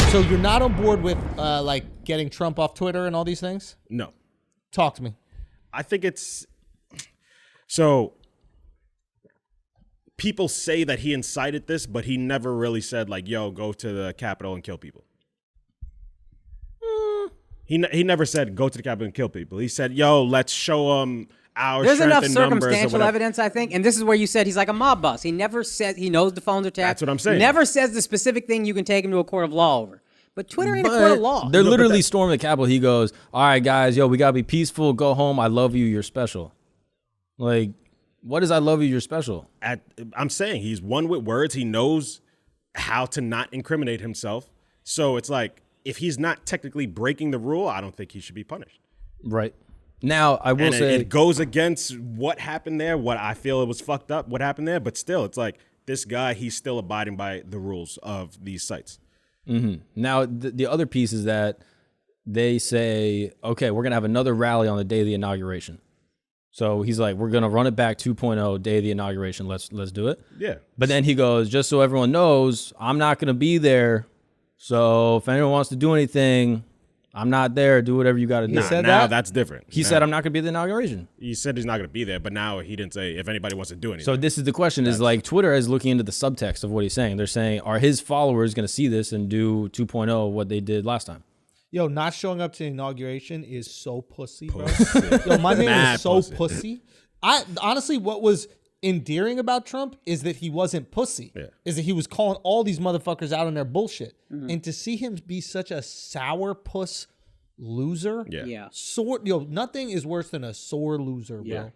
So you're not on board with like getting Trump off Twitter and all these things? No. Talk to me. I think it's so people say that he incited this, but he never really said like, yo, go to the Capitol and kill people. He never said go to the Capitol and kill people. He said, yo, let's show them our There's strength enough in numbers circumstantial evidence, I think, and this is where you said he's like a mob boss. He never says he knows the phones are tapped. That's what I'm saying. Never says the specific thing you can take him to a court of law over. But Twitter ain't a court of law. They're literally storming the Capitol. He goes, all right, guys, yo, we got to be peaceful. Go home. I love you. You're special. Like, what is I love you? You're special? I'm saying he's one with words. He knows how to not incriminate himself. So it's like, if he's not technically breaking the rule, I don't think he should be punished. Right. Now, I will say it goes against what happened there, what I feel it was fucked up, what happened there. But still, it's like this guy, he's still abiding by the rules of these sites. Mm-hmm. Now, the other piece is that they say, okay, we're going to have another rally on the day of the inauguration. So he's like, we're going to run it back 2.0, day of the inauguration. Let's do it. Yeah. But then he goes, just so everyone knows, I'm not going to be there. So if anyone wants to do anything, I'm not there. Do whatever you got to do. Now that's different. He said, I'm not going to be at the inauguration. He said he's not going to be there, but now he didn't say if anybody wants to do anything. So this is the question, is like Twitter is looking into the subtext of what he's saying. They're saying, are his followers going to see this and do 2.0 what they did last time? Yo, not showing up to the inauguration is so pussy, bro. Yo, my man is so pussy. I honestly, what was endearing about Trump is that he wasn't pussy. Yeah. Is that he was calling all these motherfuckers out on their bullshit. Mm-hmm. And to see him be such a sour puss loser. Yeah. Nothing is worse than a sore loser, bro. Yeah.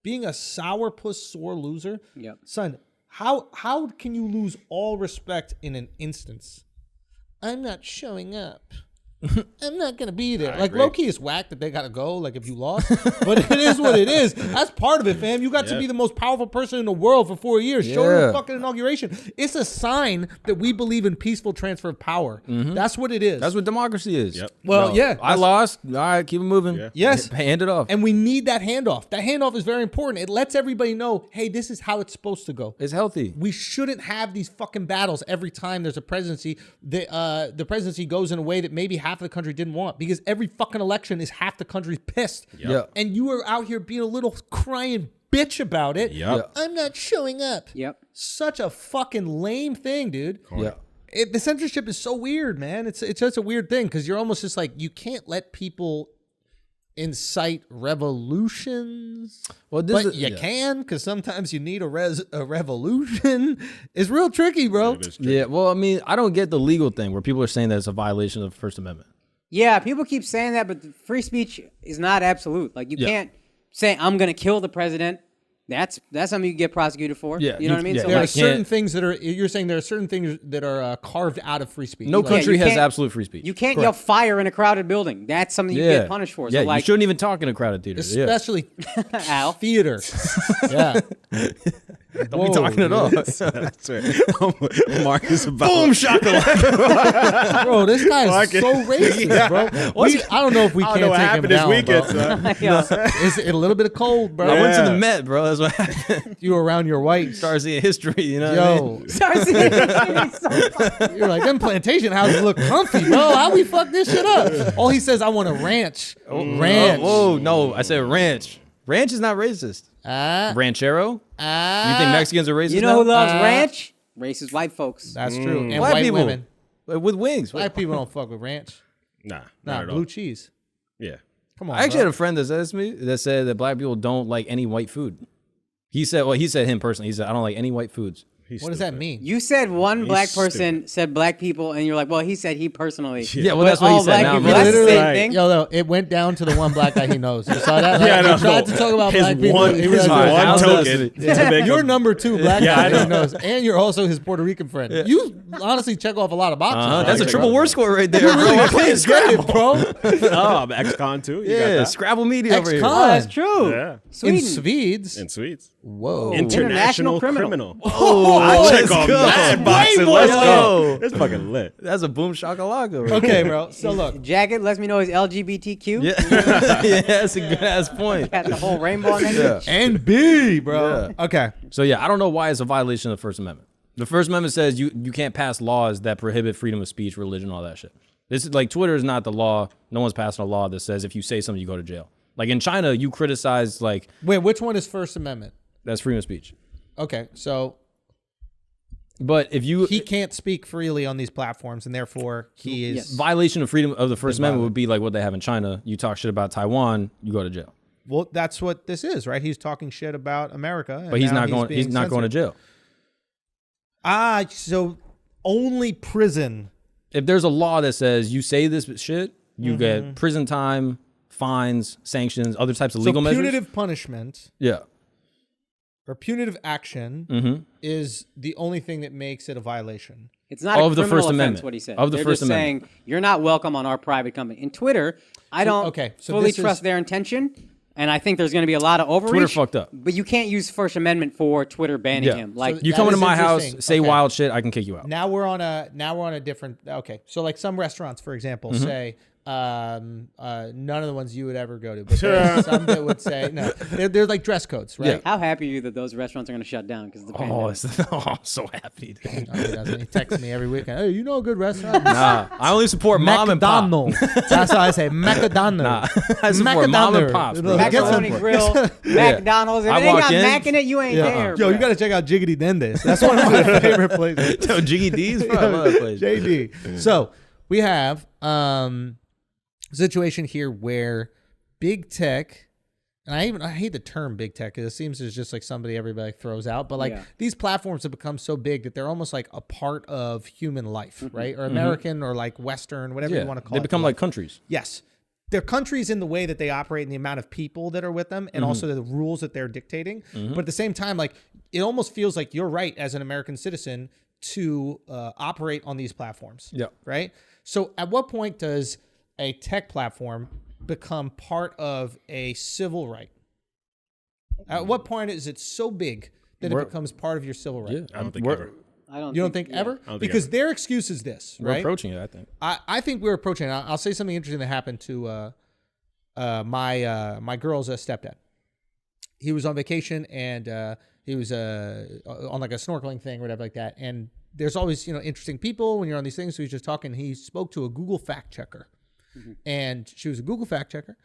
Being a sour puss sore loser. Yep. Son, how can you lose all respect in an instance? I'm not showing up. I'm not going to be there. Like, low-key, it's whack that they got to go, like, if you lost. But it is what it is. That's part of it, fam. You got to be the most powerful person in the world for 4 years. Show them the fucking inauguration. It's a sign that we believe in peaceful transfer of power. Mm-hmm. That's what it is. That's what democracy is. Yep. Well, yeah. I lost. All right, keep it moving. Yeah. Yes. Hand it off. And we need that handoff. That handoff is very important. It lets everybody know, hey, this is how it's supposed to go. It's healthy. We shouldn't have these fucking battles every time there's a presidency. The presidency goes in a way that maybe half of the country didn't want, because every fucking election is half the country pissed. Yep. And you are out here being a little crying bitch about it. Yep. I'm not showing up. Yep. Such a fucking lame thing, dude. Yeah. The censorship is so weird, man. It's just a weird thing, because you're almost just like, you can't let people incite revolutions. Well, but you can, because sometimes you need a revolution. It's real tricky, bro. Yeah, well, I mean, I don't get the legal thing where people are saying that it's a violation of the First Amendment. Yeah, people keep saying that, but free speech is not absolute. Like, you can't say, I'm going to kill the president. That's something you get prosecuted for. Yeah, you know what I mean? Yeah, so there are certain things that are, you're saying there are certain things that are carved out of free speech. No country has absolute free speech. You can't yell fire in a crowded building. That's something you get punished for. So yeah, like, you shouldn't even talk in a crowded theater. Especially theater. Yeah. Don't be talking at all. That's right. Mark is about boom shakalaka. Bro, this guy is so racist, bro. I don't know if we can't take him down, Is it a little bit of cold, bro? I went to the Met, bro. That's what happened. You were around your whites. Start seeing history, you know what I mean? Start seeing history. You're like, them plantation houses look comfy, bro. How we fuck this shit up? All he says, I want a ranch. Ranch. Oh, no. I said ranch. Ranch is not racist. Ranchero? You think Mexicans are racist? You know who loves ranch? Racist white folks. That's true. And Black white people. women. With wings. Black people don't fuck with ranch. Nah, blue cheese. Yeah. Come on, I actually had a friend that said that black people don't like any white food. He said him personally. He said, I don't like any white foods. What does that mean? You said one black person said black people, and you're like, well, he said he personally. Yeah, well, that's what he said. Now, that's the same thing. Yo, it went down to the one black guy he knows. You saw that? Like, he tried to talk about black people. His one token. You're number 2 black guy he knows, and you're also his Puerto Rican friend. Yeah. You honestly check off a lot of boxes. That's a triple word score right there, bro. You're playing Scrabble, bro. Oh, ex-con too. Yeah, Scrabble media over here. Oh, that's true. Yeah. In Swedes. In Swedes. Whoa. International criminal. Oh, I check off that boxing. Let's go. It's fucking lit. That's a boom shakalaka. Right Okay, bro. So look. Jacket lets me know he's LGBTQ. Yeah, that's a good ass point. Got the whole rainbow on that. And B, bro. Yeah. Okay. So yeah, I don't know why it's a violation of the First Amendment. The First Amendment says you can't pass laws that prohibit freedom of speech, religion, all that shit. This is like Twitter is not the law. No one's passing a law that says if you say something, you go to jail. Like in China, you criticize like. Wait, which one is First Amendment? That's freedom of speech. Okay, so. But if he can't speak freely on these platforms, and therefore he is violation of freedom of the First Amendment would be like what they have in China. You talk shit about Taiwan, you go to jail. Well, that's what this is, right? He's talking shit about America, but he's not going to jail. So only prison. If there's a law that says you say this shit, you get prison time, fines, sanctions, other types of legal measures. Punitive punishment. Yeah. Or punitive action is the only thing that makes it a violation. It's not of a the criminal First offense, Amendment. what he said. Of the They're First just Amendment. saying, you're not welcome on our private company. In Twitter, I don't fully trust their intention, and I think there's going to be a lot of overreach. Twitter fucked up. But you can't use First Amendment for Twitter banning him. Like, So you that come into is my house, interesting. say wild shit, I can kick you out. Now we're on a different. Okay, so like some restaurants, for example, say none of the ones you would ever go to, but there's some that would say no. They're like dress codes, right? how happy are you that those restaurants are going to shut down because of the pandemic? I'm so happy. He doesn't. He texts me every weekend. Hey, you know a good restaurant? Nah, I only support mom and pop. McDonald's. That's how I say McDonald's. Nah, I support mom and pops. Bro. Macaroni Grill, McDonald's. If I it ain't walk got in- Mac in it, you ain't there. Yo, you got to check out Jiggity Dendes. That's one of my favorite places. Yo, Jiggy D's, bro. I love that place. JD. So we have situation here where big tech, and I hate the term big tech because it seems it's just like somebody everybody throws out, but like these platforms have become so big that they're almost like a part of human life, right? Or American or like Western, whatever you want to call it. They become like countries. Yes. They're countries in the way that they operate and the amount of people that are with them and also the rules that they're dictating. But at the same time, like it almost feels like you're right as an American citizen to operate on these platforms. Yeah. Right? So at what point does a tech platform become part of a civil right? At what point is it so big that it becomes part of your civil right? Yeah, I don't think ever. You don't think ever? think Because ever. their excuse is this, We're right? approaching it, I think. I think we're approaching it. I'll say something interesting that happened to my girl's stepdad. He was on vacation and he was on like a snorkeling thing or whatever like that. And there's always, interesting people when you're on these things. So he's just talking. He spoke to a Google fact checker. And she was a Google fact checker.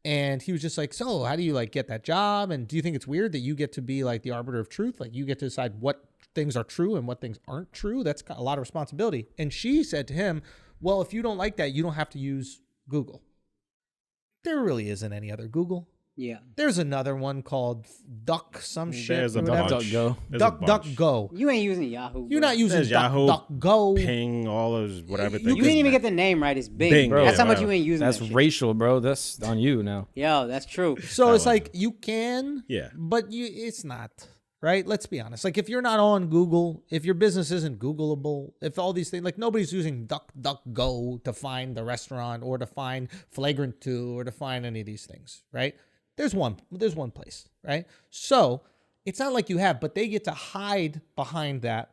And he was just like, so how do you like get that job? And do you think it's weird that you get to be like the arbiter of truth? Like you get to decide what things are true and what things aren't true. That's got a lot of responsibility. And she said to him, well, if you don't like that, you don't have to use Google. There really isn't any other Google. Yeah. There's another one called Duck some shit. There's a or whatever. bunch. DuckDuckGo. There's a bunch. DuckDuckGo. You ain't using Yahoo. You're not using There's Yahoo, DuckDuckGo. Ping, all those whatever You things. didn't even get the name right. It's Bing. Bing, Bro. That's yeah, how much whatever. you ain't using That's that shit. racial, bro. That's on you now. Yo, that's true. So it's like you can, Yeah. but it's not, right? Let's be honest. Like if you're not on Google, if your business isn't Googleable, if all these things, like nobody's using DuckDuckGo to find the restaurant or to find Flagrant 2 or to find any of these things, right? There's one place, right? So it's not like you have, but they get to hide behind that.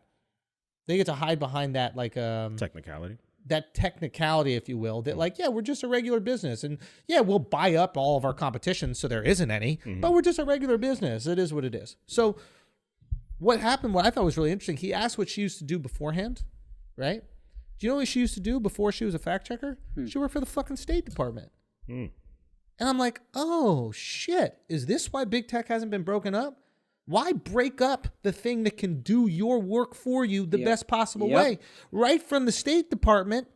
They get to hide behind that, like Technicality. that technicality, if you will, that like, yeah, we're just a regular business. And yeah, we'll buy up all of our competition so there isn't any, but we're just a regular business. It is what it is. So what happened, what I thought was really interesting, he asked what she used to do beforehand, right? Do you know what she used to do before she was a fact checker? She worked for the fucking State Department. And I'm like, oh shit, is this why big tech hasn't been broken up? Why break up the thing that can do your work for you the best possible way? Right from the State Department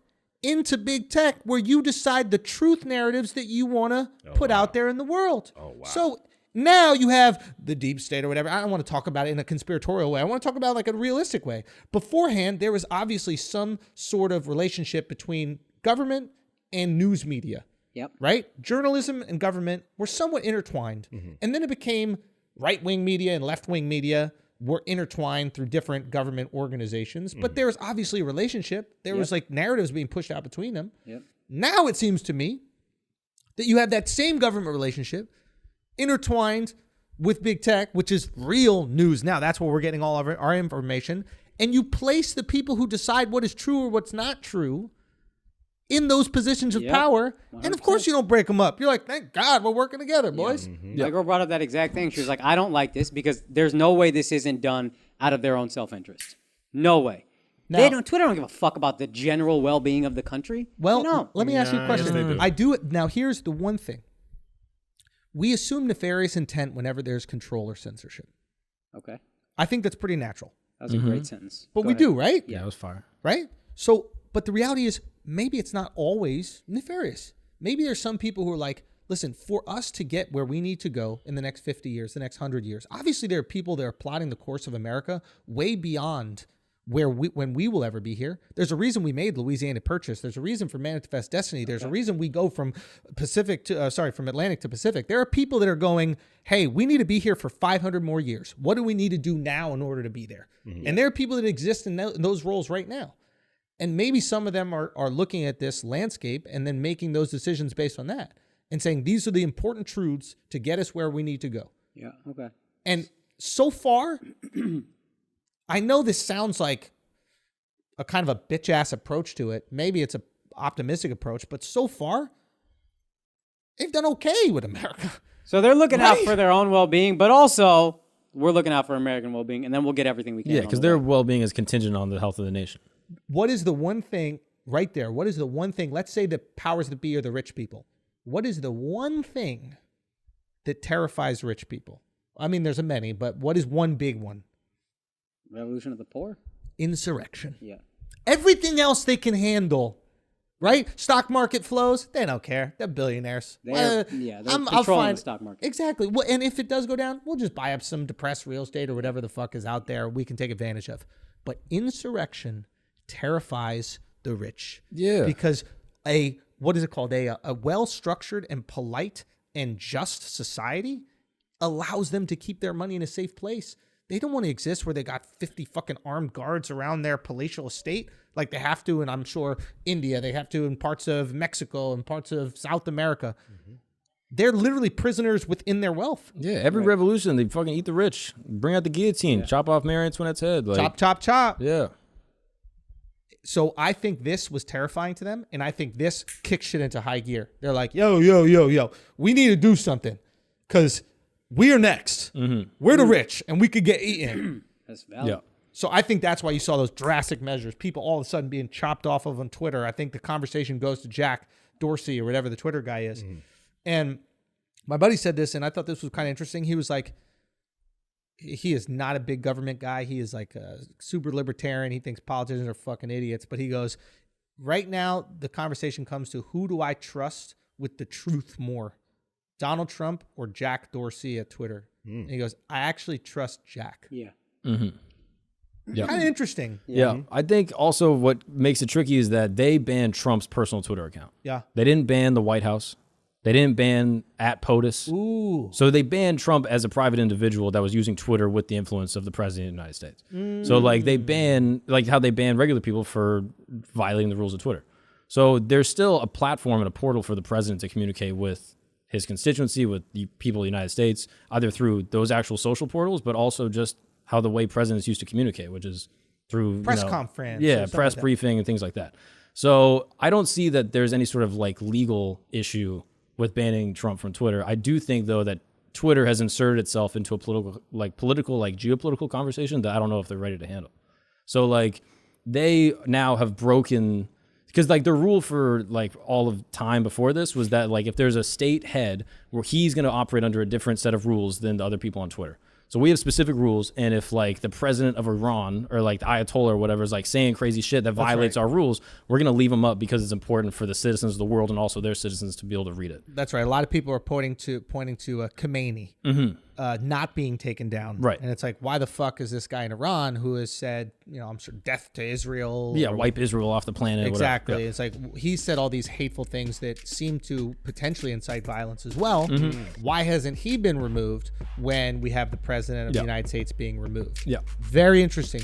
into big tech where you decide the truth narratives that you want to put out there in the world. Oh, wow. So now you have the deep state or whatever. I don't want to talk about it in a conspiratorial way. I want to talk about it like a realistic way. Beforehand, there was obviously some sort of relationship between government and news media. Yep. Right? Journalism and government were somewhat intertwined. And then it became right-wing media and left-wing media were intertwined through different government organizations. But there was obviously a relationship. There was like narratives being pushed out between them. Now it seems to me that you have that same government relationship intertwined with big tech, which is real news now. That's where we're getting all of our information. And you place the people who decide what is true or what's not true in those positions of power. 100%. And of course you don't break them up. You're like, thank God we're working together, boys. My girl brought up that exact thing. She was like, I don't like this because there's no way this isn't done out of their own self-interest. No way. Now- Twitter don't give a fuck about the general well-being of the country. Well, They don't. let me ask you a Yes, question. they do. I do it. Now, here's the one thing. We assume nefarious intent whenever there's control or censorship. Okay. I think that's pretty natural. That was a great sentence. But Go we ahead. do, right? Yeah, it was fire. Right? So, but the reality is maybe it's not always nefarious. Maybe there's some people who are like, listen, for us to get where we need to go in the next 50 years, the next 100 years, obviously there are people that are plotting the course of America way beyond when we will ever be here. There's a reason we made Louisiana Purchase. There's a reason for Manifest Destiny. There's a reason we go from from Atlantic to Pacific. There are people that are going, hey, we need to be here for 500 more years. What do we need to do now in order to be there? And there are people that exist in those roles right now. And maybe some of them are looking at this landscape and then making those decisions based on that and saying, these are the important truths to get us where we need to go. Yeah. Okay. And so far, I know this sounds like a kind of a bitch ass approach to it. Maybe it's an optimistic approach, but so far, they've done okay with America. So they're looking out Right. for their own well-being, but also we're looking out for American well-being, and then we'll get everything we can. Yeah, on because the their way. well-being is contingent on the health of the nation. What is the one thing right there? What is the one thing? Let's say the powers that be are the rich people. What is the one thing that terrifies rich people? I mean, there's a many, but what is one big one? Revolution of the poor. Insurrection. Yeah. Everything else they can handle, right? Stock market flows, they don't care. They're billionaires. They're controlling the stock market. Exactly. Well, and if it does go down, we'll just buy up some depressed real estate or whatever the fuck is out there we can take advantage of. But insurrection terrifies the rich. Yeah. Because what is it called? A well-structured and polite and just society allows them to keep their money in a safe place. They don't want to exist where they got 50 fucking armed guards around their palatial estate like they have to, and I'm sure India, they have to in parts of Mexico and parts of South America. They're literally prisoners within their wealth. Yeah, every revolution, they fucking eat the rich. Bring out the guillotine. Chop off Marie Antoinette's head. Like, Chop, chop, chop. Yeah. So I think this was terrifying to them, and I think this kicks shit into high gear. They're like, yo, we need to do something because we are next. We're the rich, and we could get eaten. That's valid. Yeah. So I think that's why you saw those drastic measures. People all of a sudden being chopped off of on Twitter. I think the conversation goes to Jack Dorsey or whatever the Twitter guy is. And my buddy said this, and I thought this was kind of interesting. He was like, he is not a big government guy. He is like a super libertarian. He thinks politicians are fucking idiots. But he goes, right now, the conversation comes to who do I trust with the truth more? Donald Trump or Jack Dorsey at Twitter? And he goes, I actually trust Jack. Yeah. Yeah. Kind of interesting. Yeah. I think also what makes it tricky is that they banned Trump's personal Twitter account. Yeah. They didn't ban the White House. They didn't ban @POTUS. Ooh. So they banned Trump as a private individual that was using Twitter with the influence of the president of the United States. So like they ban, like how they ban regular people for violating the rules of Twitter. So there's still a platform and a portal for the president to communicate with his constituency, with the people of the United States, either through those actual social portals, but also just how the way presidents used to communicate, which is through Press conference or Yeah, something press like that. briefing and things like that. So I don't see that there's any sort of like legal issue with banning Trump from Twitter. I do think though that Twitter has inserted itself into a political, geopolitical conversation that I don't know if they're ready to handle. So like they now have broken, because like the rule for like all of time before this was that like if there's a state head where he's going to operate under a different set of rules than the other people on Twitter. So we have specific rules, and if like the president of Iran or like the Ayatollah or whatever is like saying crazy shit that violates our rules, we're gonna leave them up because it's important for the citizens of the world and also their citizens to be able to read it. That's right. A lot of people are pointing to Khomeini not being taken down. Right. And it's like, why the fuck is this guy in Iran who has said, I'm sure death to Israel? Yeah, or wipe Israel off the planet. Exactly. Whatever. Yeah. It's like he said all these hateful things that seem to potentially incite violence as well. Why hasn't he been removed when we have the president of the United States being removed? Yeah. Very interesting.